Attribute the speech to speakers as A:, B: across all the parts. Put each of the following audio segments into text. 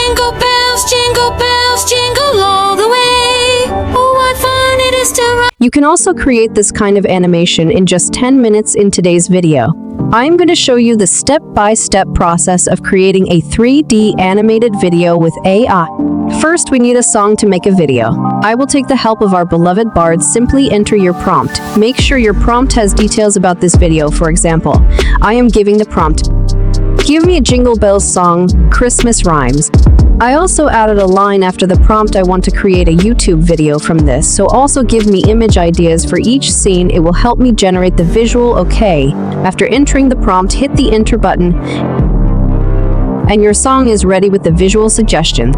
A: jingle bells, jingle all the way. Oh, what fun it is to ride.
B: You can also create this kind of animation in just 10 minutes in today's video. I'm going to show you the step-by-step process of creating a 3D animated video with AI. First, we need a song to make a video. I will take the help of our beloved Bard. Simply enter your prompt. Make sure your prompt has details about this video. For example, I am giving the prompt, "Give me a Jingle Bells song, Christmas rhymes." I also added a line after the prompt. I want to create a YouTube video from this, so also give me image ideas for each scene. It will help me generate the visual. Okay, after entering the prompt, hit the enter button, and your song is ready with the visual suggestion.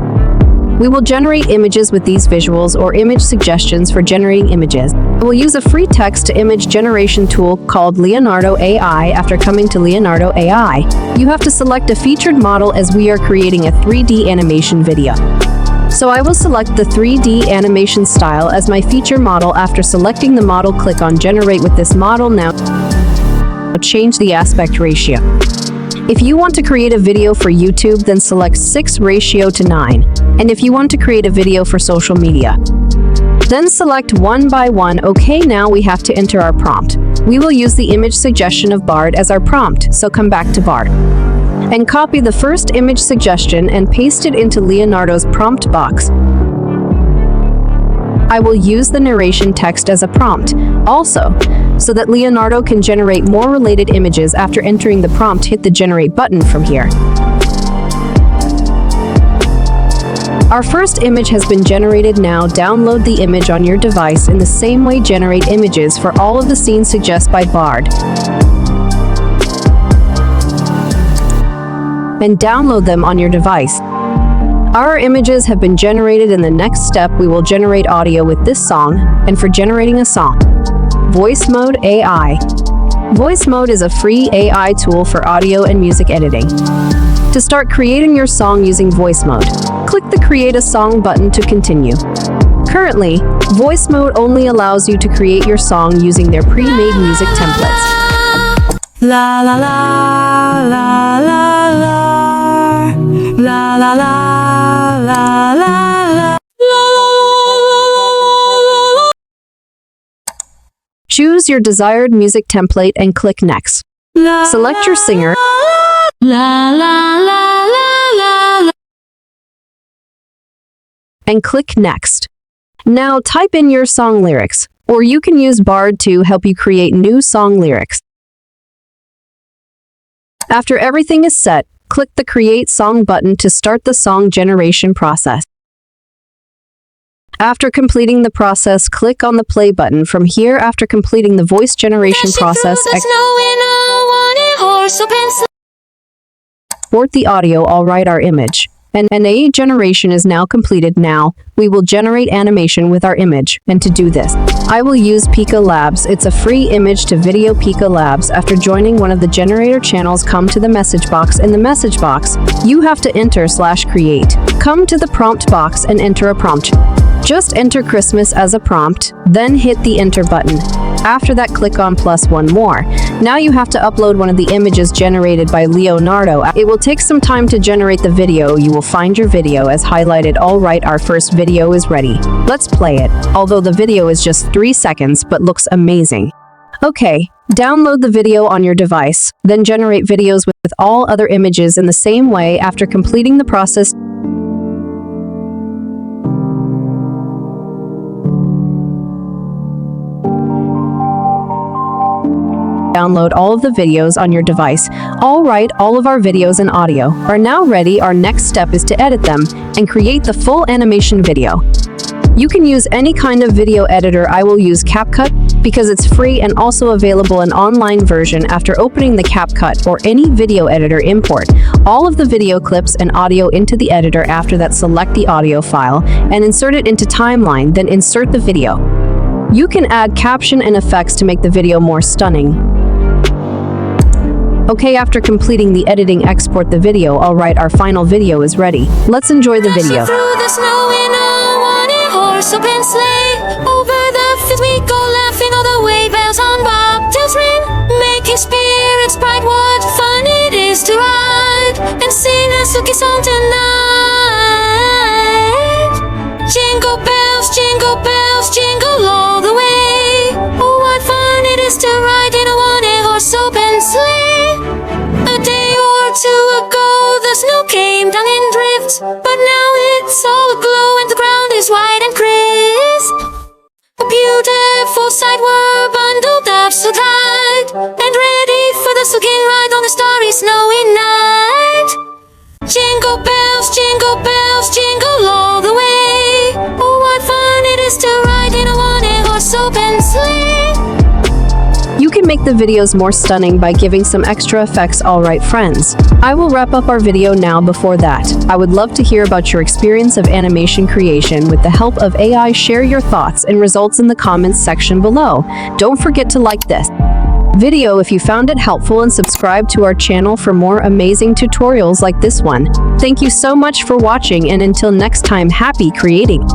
B: We will generate images with these visuals or image suggestions for generating images. We'll use a free text-to-image generation tool called Leonardo AI. After coming to Leonardo AI, you have to select a featured model as we are creating a 3D animation video. So I will select the 3D animation style as my feature model. After selecting the model, click on Generate with this model. Now change the aspect ratio. If you want to create a video for YouTube, then select 6:9. And if you want to create a video for social media, then select 1:1. Okay, now we have to enter our prompt. We will use the image suggestion of Bard as our prompt, so come back to Bard and copy the first image suggestion and paste it into Leonardo's prompt box. I will use the narration text as a prompt, also, so that Leonardo can generate more related images. After entering the prompt, hit the Generate button from here. Our first image has been generated. Now download the image on your device. In the same way, generate images for all of the scenes suggested by Bard, and download them on your device. Our images have been generated. In the next step, we will generate audio with this song. And for generating a song, Voice Mode AI. Voice Mode is a free AI tool for audio and music editing. To start creating your song using Voice Mode, click the Create a Song button to continue. Currently, Voice Mode only allows you to create your song using their pre-made music templates.
A: La la la la la la la la la la la.
B: Choose your desired music template and click Next. Select your singer and click Next. Now type in your song lyrics, or you can use Bard to help you create new song lyrics. After everything is set, click the Create Song button to start the song generation process. After completing the process, click on the Play button. From here, after completing the voice generation process, export the audio. Alright, our image and AI generation is now completed. Now, we will generate animation with our image, and to do this, I will use Pika Labs. It's a free image to video Pika Labs. After joining one of the generator channels, come to the message box. In the message box, you have to enter /create. Come to the prompt box and enter a prompt. Just enter Christmas as a prompt, then hit the enter button. After that, click on +1 more. Now you have to upload one of the images generated by Leonardo. It will take some time to generate the video. You will find your video as highlighted. Alright, our first video is ready. Let's play it. Although the video is just 3 seconds, but looks amazing. Okay, download the video on your device, then generate videos with all other images in the same way. After completing the process, download all of the videos on your device. Alright, all of our videos and audio are now ready. Our next step is to edit them and create the full animation video. You can use any kind of video editor. I will use CapCut because it's free and also available an online version. After opening the CapCut or any video editor, import all of the video clips and audio into the editor. After that, select the audio file and insert it into timeline, then insert the video. You can add caption and effects to make the video more stunning. Okay, after completing the editing, export the video. Alright, our final video is ready. Let's enjoy the video.
A: Through the snow in a one horse open sleigh. Over the fields we go laughing all the way. Bells on bobtails ring, making spirits bright. What fun it is to ride and sing a silky song tonight. and drifts, but now it's all aglow and the ground is white and crisp. A beautiful sight, we're bundled up so tight and ready for the sleighing ride on a starry, snowy night. Jingle bells, jingle all the way. Oh, what fun it is to ride in a one-horse open sleigh.
B: You can make the videos more stunning by giving some extra effects. Alright friends, I will wrap up our video now. Before that, I would love to hear about your experience of animation creation with the help of AI. Share your thoughts and results in the comments section below. Don't forget to like this video if you found it helpful and subscribe to our channel for more amazing tutorials like this one. Thank you so much for watching, and until next time, happy creating!